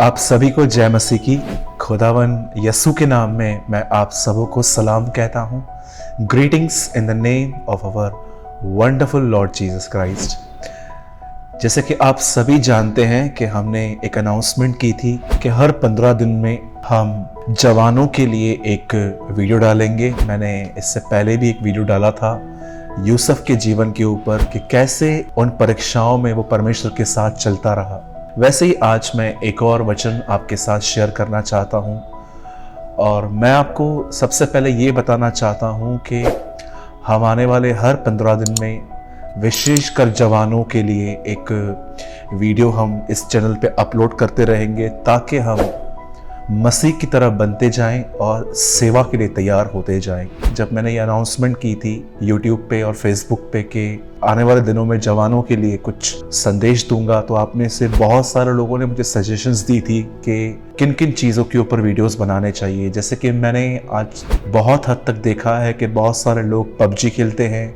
आप सभी को जय मसीह की। खुदावन यसु के नाम में मैं आप सबों को सलाम कहता हूँ। Greetings in the name of our wonderful Lord Jesus Christ. जैसे कि आप सभी जानते हैं कि हमने एक अनाउंसमेंट की थी कि हर 15 दिन में हम जवानों के लिए एक वीडियो डालेंगे। मैंने इससे पहले भी एक वीडियो डाला था यूसुफ के जीवन के ऊपर कि कैसे उन परीक्षाओं में वो परमेश्वर के साथ चलता रहा। वैसे ही आज मैं एक और वचन आपके साथ शेयर करना चाहता हूँ और मैं आपको सबसे पहले ये बताना चाहता हूँ कि हम आने वाले हर 15 दिन में विशेषकर जवानों के लिए एक वीडियो हम इस चैनल पे अपलोड करते रहेंगे ताकि हम मसीह की तरह बनते जाएं और सेवा के लिए तैयार होते जाएं। जब मैंने ये अनाउंसमेंट की थी यूट्यूब पे और फेसबुक पे कि आने वाले दिनों में जवानों के लिए कुछ संदेश दूंगा, तो आप में से बहुत सारे लोगों ने मुझे सजेशंस दी थी कि किन किन चीज़ों के ऊपर वीडियोस बनाने चाहिए। जैसे कि मैंने आज बहुत हद तक देखा है कि बहुत सारे लोग पबजी खेलते हैं,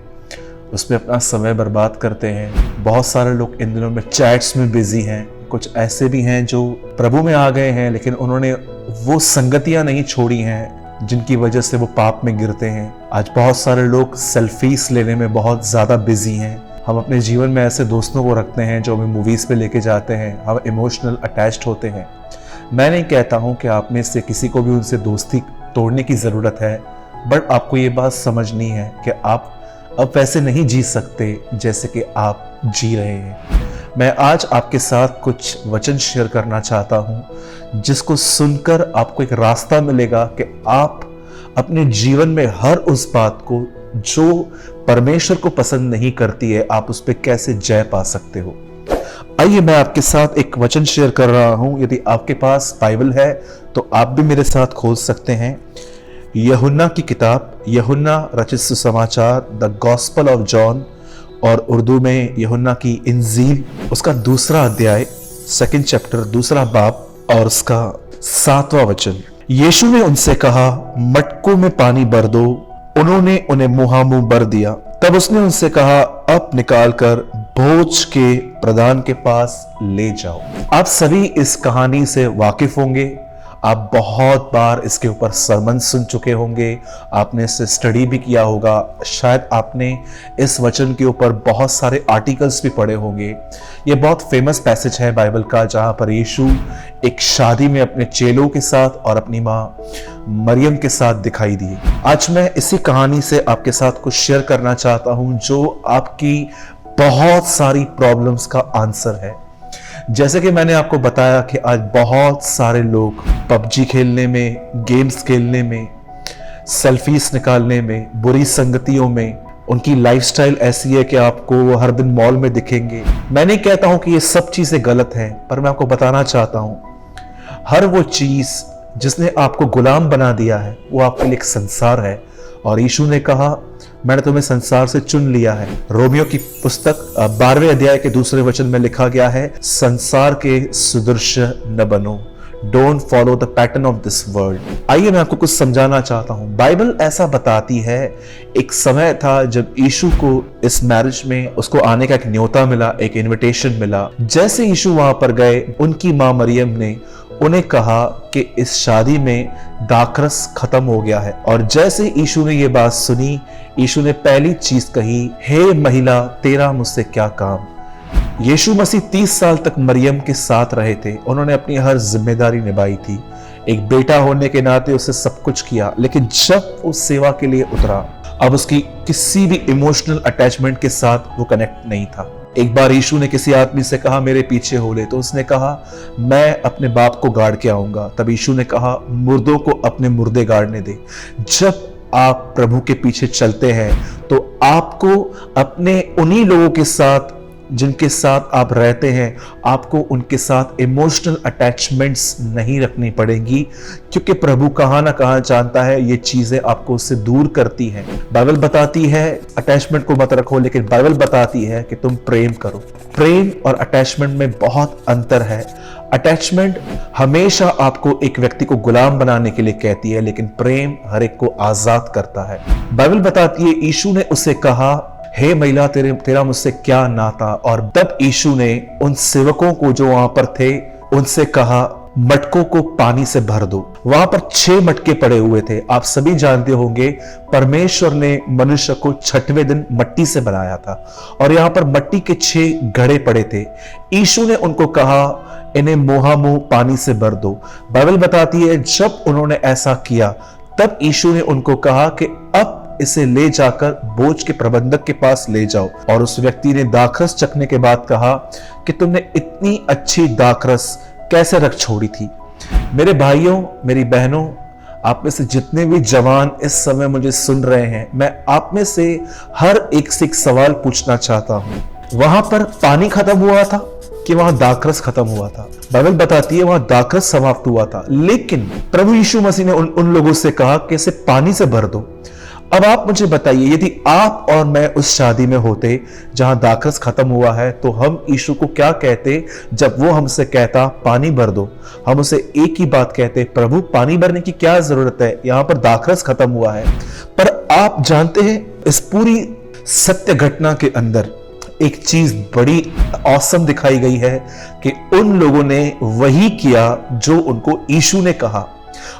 उसमें अपना समय बर्बाद करते हैं। बहुत सारे लोग इन दिनों में चैट्स में बिजी हैं। कुछ ऐसे भी हैं जो प्रभु में आ गए हैं लेकिन उन्होंने वो संगतियां नहीं छोड़ी हैं जिनकी वजह से वो पाप में गिरते हैं। आज बहुत सारे लोग सेल्फीज लेने में बहुत ज़्यादा बिजी हैं। हम अपने जीवन में ऐसे दोस्तों को रखते हैं जो हमें मूवीज़ पे लेके जाते हैं, हम इमोशनल अटैच्ड होते हैं। मैं नहीं कहता हूँ कि आप में से किसी को भी उनसे दोस्ती तोड़ने की ज़रूरत है, बट आपको ये बात समझनी है कि आप अब वैसे नहीं जी सकते जैसे कि आप जी रहे हैं। मैं आज आपके साथ कुछ वचन शेयर करना चाहता हूं जिसको सुनकर आपको एक रास्ता मिलेगा कि आप अपने जीवन में हर उस बात को जो परमेश्वर को पसंद नहीं करती है, आप उस पर कैसे जय पा सकते हो। आइए मैं आपके साथ एक वचन शेयर कर रहा हूं। यदि आपके पास बाइबल है तो आप भी मेरे साथ खोल सकते हैं। यूहन्ना की किताब, यूहन्ना रचित सुसमाचार, द गॉस्पल ऑफ जॉन, और उर्दू में यूहन्ना की इंजील, उसका दूसरा अध्याय, सेकंड चैप्टर, दूसरा बाब और उसका 7वां वचन। यीशु ने उनसे कहा, मटकों में पानी भर दो। उन्होंने उन्हें मुहामुंह भर दिया। तब उसने उनसे कहा, अब निकालकर भोज के प्रधान के पास ले जाओ। आप सभी इस कहानी से वाकिफ होंगे। आप बहुत बार इसके ऊपर सरमन सुन चुके होंगे, आपने इसे स्टडी भी किया होगा। शायद आपने इस वचन के ऊपर बहुत सारे आर्टिकल्स भी पढ़े होंगे। ये बहुत फेमस पैसेज है बाइबल का, जहाँ पर यीशु एक शादी में अपने चेलों के साथ और अपनी माँ मरियम के साथ दिखाई दिए। आज मैं इसी कहानी से आपके साथ कुछ शेयर करना चाहता हूँ जो आपकी बहुत सारी प्रॉब्लम्स का आंसर है। जैसे कि मैंने आपको बताया कि आज बहुत सारे लोग पबजी खेलने में, गेम्स खेलने में, सेल्फीज निकालने में, बुरी संगतियों में, उनकी लाइफस्टाइल ऐसी है कि आपको वो हर दिन मॉल में दिखेंगे। मैं नहीं कहता हूं कि ये सब चीजें गलत हैं, पर मैं आपको बताना चाहता हूं हर वो चीज जिसने आपको गुलाम बना दिया है वो आपके लिए एक संसार है। और यीशु ने कहा, मैंने तुम्हें संसार से चुन लिया है। रोमियो की पुस्तक 12वें अध्याय के दूसरे वचन में लिखा गया है, संसार के सदृश न बनो, don't follow the pattern of this world. आइए मैं आपको कुछ समझाना चाहता हूं। बाइबल ऐसा बताती है, एक समय था जब यीशु को इस मैरिज में उसको आने का एक न्योता मिला, एक इनविटेशन मिला। जैसे यीशु वहां पर गए, उनकी मां मरियम ने उन्हें कहा कि इस शादी में दाखरस खत्म हो गया है। और जैसे यीशु ने ये बात सुनी, यीशु ने पहली चीज कही, हे महिला, तेरा मुझसे क्या काम। यीशु मसीह 30 साल तक मरियम के साथ रहे थे। उन्होंने अपनी हर जिम्मेदारी निभाई थी। एक बेटा होने के नाते उससे सब कुछ किया, लेकिन जब वो सेवा के लिए उतरा, अब उसकी किसी भी इमोशनल अटैचमेंट के साथ वो कनेक्ट नहीं था। एक बार यीशु ने किसी आदमी से कहा, मेरे पीछे हो ले, तो उसने कहा, मैं अपने बाप को गाड़ के आऊंगा। तब यीशु ने कहा, मुर्दों को अपने मुर्दे गाड़ने दे। जब आप प्रभु के पीछे चलते हैं तो आपको अपने उन्हीं लोगों के साथ जिनके साथ आप रहते हैं, आपको उनके साथ इमोशनल अटैचमेंट्स नहीं रखनी पड़ेंगी, क्योंकि प्रभु कहाँ ना कहाँ जानता है ये चीजें आपको उससे दूर करती हैं। बाइबल बताती है अटैचमेंट को मत रखो, लेकिन बाइबल बताती है कि तुम प्रेम करो। प्रेम और अटैचमेंट में बहुत अंतर है। अटैचमेंट हमेशा आपको एक व्यक्ति को गुलाम बनाने के लिए कहती है, लेकिन प्रेम हर एक को आजाद करता है। बाइबल बताती है, यीशु ने उसे कहा, हे महिला, तेरा मुझसे क्या नाता। और तब यीशु ने उन सेवकों को जो वहां पर थे उनसे कहा, मटकों को पानी से भर दो। वहां पर 6 मटके पड़े हुए थे। आप सभी जानते होंगे परमेश्वर ने मनुष्य को 6वें दिन मट्टी से बनाया था और यहां पर मट्टी के 6 घड़े पड़े थे। यीशु ने उनको कहा, इन्हें मुंह पानी से भर दो। बाइबल बताती है जब उन्होंने ऐसा किया तब यीशु ने उनको कहा कि अब इसे ले जाकर बोझ के प्रबंधक के पास ले जाओ। और उस व्यक्ति ने दाखरस चखने के बाद कहा कि तुमने इतनी अच्छी दाखरस कैसे रख छोड़ी थी। मेरे भाइयों, मेरी बहनों, आप में से जितने भी जवान इस समय मुझे सुन रहे हैं, मैं आप में से हर एक से एक सवाल पूछना चाहता हूं। वहां पर पानी खत्म हुआ था कि वहां दाखरस खत्म हुआ था? बाइबल बताती है वहां दाखरस समाप्त हुआ था, लेकिन प्रभु यीशु मसीह ने उन लोगों से कहा कि इसे पानी से भर दो। अब आप मुझे बताइए, यदि आप और मैं उस शादी में होते जहां दाखरस खत्म हुआ है, तो हम यीशु को क्या कहते जब वो हमसे कहता पानी भर दो? हम उसे एक ही बात कहते, प्रभु पानी भरने की क्या जरूरत है, यहां पर दाखरस खत्म हुआ है। पर आप जानते हैं इस पूरी सत्य घटना के अंदर एक चीज बड़ी औसम दिखाई गई है कि उन लोगों ने वही किया जो उनको यीशु ने कहा।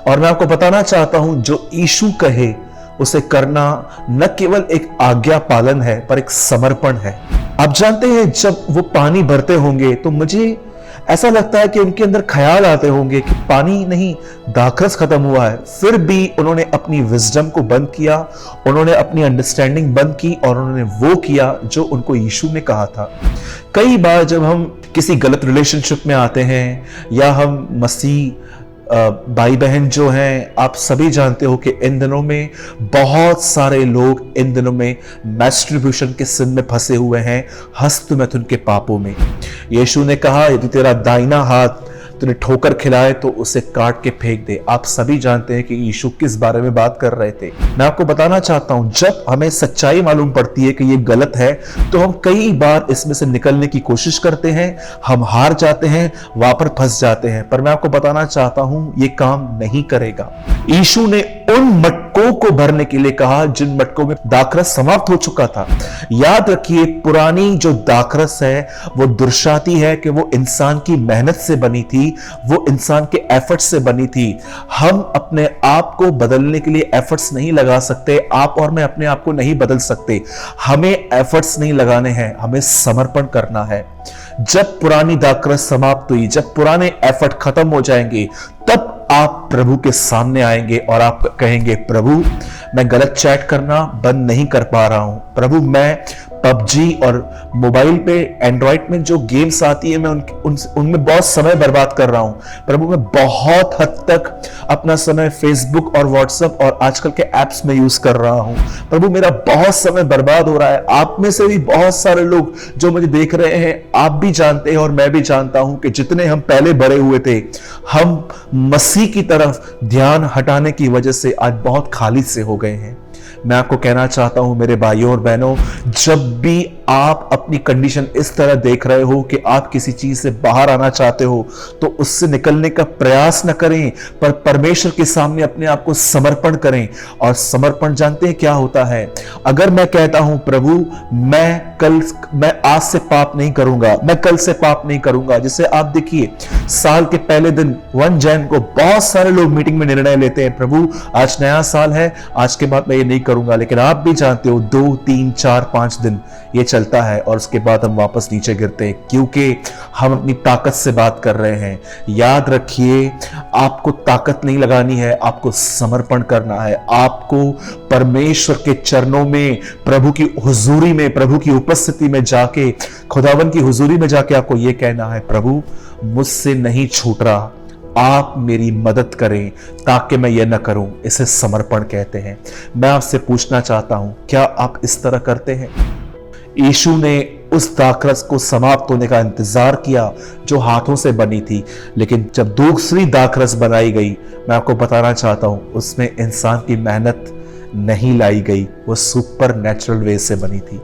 और मैं आपको बताना चाहता हूं, जो यीशु कहे उसे करना न केवल एक आज्ञा पालन है पर एक समर्पण है। आप जानते हैं जब वो पानी भरते होंगे तो मुझे ऐसा लगता है कि उनके अंदर ख्याल आते होंगे कि पानी नहीं, दाखरस खत्म हुआ है। फिर भी उन्होंने अपनी विजडम को बंद किया, उन्होंने अपनी अंडरस्टैंडिंग बंद की और उन्होंने वो किया जो उनको यीशु ने कहा था। कई बार जब हम किसी गलत रिलेशनशिप में आते हैं या हम मसीह भाई बहन जो हैं, आप सभी जानते हो कि इन दिनों में बहुत सारे लोग इन दिनों में मैस्टरब्यूशन के सिन में फंसे हुए हैं, हस्तमैथुन के पापों में। यीशु ने कहा यदि तेरा दाहिना हाथ तूने ठोकर खिलाए तो उसे काट के फेंक दे। आप सभी जानते हैं कि यीशु किस बारे में बात कर रहे थे। मैं आपको बताना चाहता हूं, जब हमें सच्चाई मालूम पड़ती है कि ये गलत है तो हम कई बार इसमें से निकलने की कोशिश करते हैं, हम हार जाते हैं, वापस फंस जाते हैं। पर मैं आपको बताना चाहता हूं ये काम नहीं करेगा। यीशु ने उन मटकों को भरने के लिए कहा जिन मटकों में दाखरस समाप्त हो चुका था। याद रखिए, पुरानी जो दाखरस है वो दर्शाती है कि वो इंसान की मेहनत से बनी थी, वो इंसान के एफर्ट से बनी थी। हम अपने आप को बदलने के लिए एफर्ट्स नहीं लगा सकते। आप और मैं अपने आप को नहीं बदल सकते। हमें एफर्ट्स नहीं लगाने हैं, हमें समर्पण करना है। जब पुरानी दाखरस समाप्त हुई, जब पुराने एफर्ट खत्म हो जाएंगे, तब आप प्रभु के सामने आएंगे और आप कहेंगे, प्रभु मैं गलत चैट करना बंद नहीं कर पा रहा हूं। प्रभु मैं पबजी और मोबाइल पे एंड्रॉइड में जो गेम्स आती है मैं उनमें बहुत समय बर्बाद कर रहा हूं। प्रभु मैं बहुत हद तक अपना समय फेसबुक और व्हाट्सएप और आजकल के एप्स में यूज कर रहा हूं। प्रभु मेरा बहुत समय बर्बाद हो रहा है। आप में से भी बहुत सारे लोग जो मुझे देख रहे हैं, आप भी जानते हैं और मैं भी जानता हूं कि जितने हम पहले बढ़े हुए थे, हम मसीह की तरफ ध्यान हटाने की वजह से आज बहुत खाली से हो गए हैं। मैं आपको कहना चाहता हूं मेरे भाइयों और बहनों, जब भी आप अपनी कंडीशन इस तरह देख रहे हो कि आप किसी चीज से बाहर आना चाहते हो, तो उससे निकलने का प्रयास न करें, पर परमेश्वर के सामने अपने आप को समर्पण करें। और समर्पण जानते हैं क्या होता है? अगर मैं कहता हूं प्रभु मैं आज से पाप नहीं करूंगा, मैं कल से पाप नहीं करूंगा। जैसे आप देखिए, साल के पहले दिन 1 जनवरी को बहुत सारे लोग मीटिंग में निर्णय लेते हैं, प्रभु आज नया साल है, आज के बाद मैं ये नहीं करूंगा। लेकिन आप भी जानते हो 2, 3, 4, 5 दिन ये चलता है और उसके बाद हम वापस नीचे गिरते हैं, क्योंकि हम अपनी ताकत से बात कर रहे हैं। याद रखिए, आपको ताकत नहीं लगानी है, आपको समर्पण करना है। आपको परमेश्वर के चरणों में, प्रभु की हुजूरी में, प्रभु की उपस्थिति में जाके, खुदावन की हुजूरी में जाके आपको यह कहना है, प्रभु मुझसे नहीं छूट रहा, आप मेरी मदद करें ताकि मैं ये न करूं। इसे समर्पण कहते हैं। मैं आपसे पूछना चाहता हूं, क्या आप इस तरह करते हैं? यीशु ने उस दाखरस को समाप्त होने का इंतजार किया जो हाथों से बनी थी, लेकिन जब दूसरी दाखरस बनाई गई, मैं आपको बताना चाहता हूं उसमें इंसान की मेहनत नहीं लाई गई, वो सुपर नेचुरल वे से बनी थी।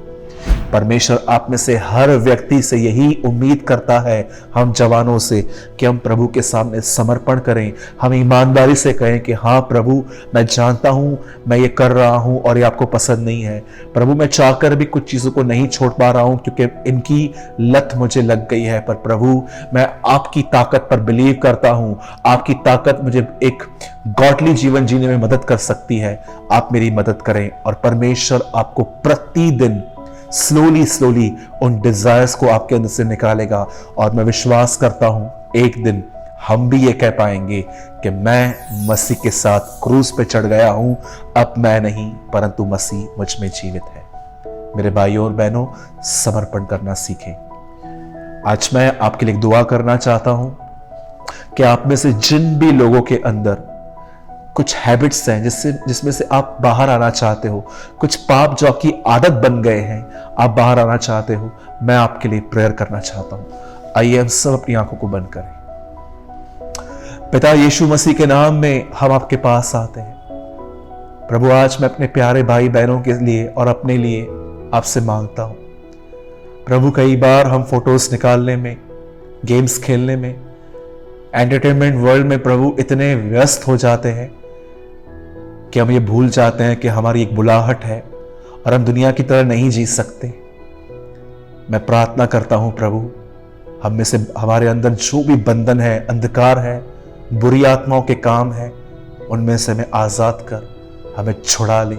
परमेश्वर आप में से हर व्यक्ति से यही उम्मीद करता है, हम जवानों से, कि हम प्रभु के सामने समर्पण करें, हम ईमानदारी से कहें कि हाँ प्रभु, मैं जानता हूं मैं ये कर रहा हूं और ये आपको पसंद नहीं है। प्रभु, मैं चाहकर भी कुछ चीज़ों को नहीं छोड़ पा रहा हूं क्योंकि इनकी लत मुझे लग गई है, पर प्रभु मैं आपकी ताकत पर बिलीव करता हूं। आपकी ताकत मुझे एक गॉडली जीवन जीने में मदद कर सकती है। आप मेरी मदद करें और परमेश्वर आपको प्रतिदिन स्लोली उन डिजायर्स को आपके अंदर से निकालेगा। और मैं विश्वास करता हूं एक दिन हम भी ये कह पाएंगे कि मैं मसीह के साथ क्रूस पे चढ़ गया हूं, अब मैं नहीं परंतु मसीह मुझ में जीवित है। मेरे भाइयों और बहनों, समर्पण करना सीखें। आज मैं आपके लिए दुआ करना चाहता हूं कि आप में से जिन भी लोगों के अंदर कुछ हैबिट्स हैं जिसमें से आप बाहर आना चाहते हो, कुछ पाप जो आपकी आदत बन गए हैं, आप बाहर आना चाहते हो, मैं आपके लिए प्रेयर करना चाहता हूं। आइए हम सब अपनी आंखों को बंद करें। पिता यीशु मसीह के नाम में हम आपके पास आते हैं। प्रभु, आज मैं अपने प्यारे भाई बहनों के लिए और अपने लिए आपसे मांगता हूं। प्रभु, कई बार हम फोटोज निकालने में, गेम्स खेलने में, एंटरटेनमेंट वर्ल्ड में प्रभु इतने व्यस्त हो जाते हैं कि हम ये भूल जाते हैं कि हमारी एक बुलाहट है और हम दुनिया की तरह नहीं जी सकते। मैं प्रार्थना करता हूं प्रभु, हम में से हमारे अंदर जो भी बंधन है, अंधकार है, बुरी आत्माओं के काम है, उनमें से हमें आजाद कर, हमें छुड़ा ले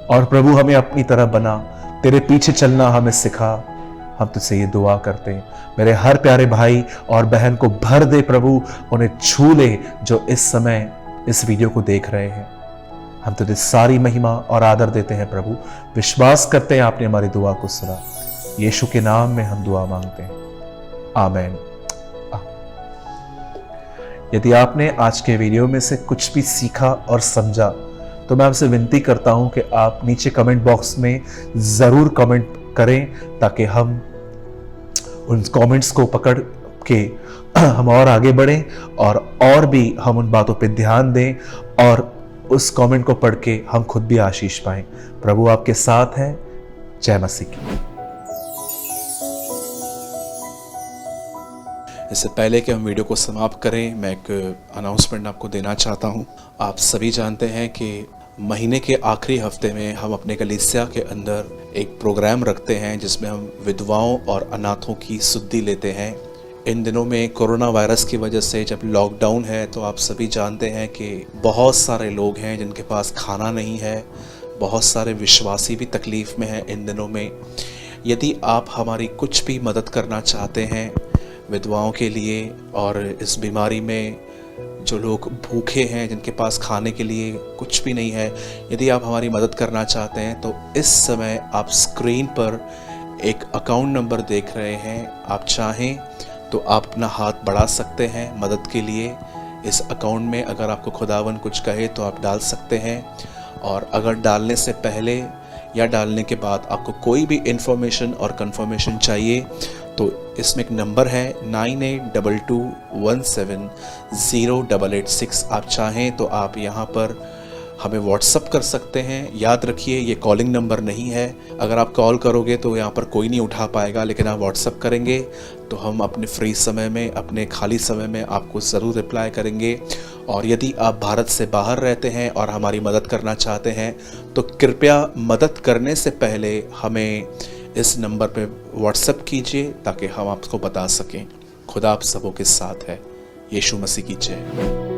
और प्रभु हमें अपनी तरह बना, तेरे पीछे चलना हमें सिखा। हम तुझसे ये दुआ करते हैं, मेरे हर प्यारे भाई और बहन को भर दे प्रभु, उन्हें छू ले जो इस समय इस वीडियो को देख रहे हैं। हम तुझे सारी महिमा और आदर देते हैं प्रभु, विश्वास करते हैं आपने हमारी दुआ को सुना। यीशु के नाम में हम दुआ मांगते हैं, आमीन। यदि आपने आज के वीडियो में से कुछ भी सीखा और समझा तो मैं आपसे विनती करता हूं कि आप नीचे कमेंट बॉक्स में जरूर कमेंट करें ताकि हम उन कमेंट्स को पकड़ के हम और आगे बढ़ें और भी हम उन बातों पे ध्यान दें और उस कमेंट को पढ़ के हम खुद भी आशीष पाएं। प्रभु आपके साथ है। जय मसीह की। इससे पहले कि हम वीडियो को समाप्त करें, मैं एक अनाउंसमेंट आपको देना चाहता हूं। आप सभी जानते हैं कि महीने के आखिरी हफ्ते में हम अपने कलीसिया के अंदर एक प्रोग्राम रखते हैं जिसमें हम विधवाओं और अनाथों की सुधि लेते हैं। इन दिनों में कोरोना वायरस की वजह से जब लॉकडाउन है तो आप सभी जानते हैं कि बहुत सारे लोग हैं जिनके पास खाना नहीं है, बहुत सारे विश्वासी भी तकलीफ़ में हैं इन दिनों में। यदि आप हमारी कुछ भी मदद करना चाहते हैं विधवाओं के लिए और इस बीमारी में जो लोग भूखे हैं, जिनके पास खाने के लिए कुछ भी नहीं है, यदि आप हमारी मदद करना चाहते हैं तो इस समय आप स्क्रीन पर एक अकाउंट नंबर देख रहे हैं। आप चाहें तो आप अपना हाथ बढ़ा सकते हैं मदद के लिए। इस अकाउंट में अगर आपको खुदावन कुछ कहे तो आप डाल सकते हैं, और अगर डालने से पहले या डालने के बाद आपको कोई भी इंफॉर्मेशन और कंफर्मेशन चाहिए तो इसमें एक नंबर है 9822170886। आप चाहें तो आप यहाँ पर हमें व्हाट्सअप कर सकते हैं। याद रखिए ये कॉलिंग नंबर नहीं है। अगर आप कॉल करोगे तो यहाँ पर कोई नहीं उठा पाएगा, लेकिन आप व्हाट्सअप करेंगे तो हम अपने फ्री समय में, अपने खाली समय में आपको ज़रूर रिप्लाई करेंगे। और यदि आप भारत से बाहर रहते हैं और हमारी मदद करना चाहते हैं तो कृपया मदद करने से पहले हमें इस नंबर पे व्हाट्सएप कीजिए ताकि हम आपको बता सकें। खुदा आप सबों के साथ है। यीशु मसीह की जय।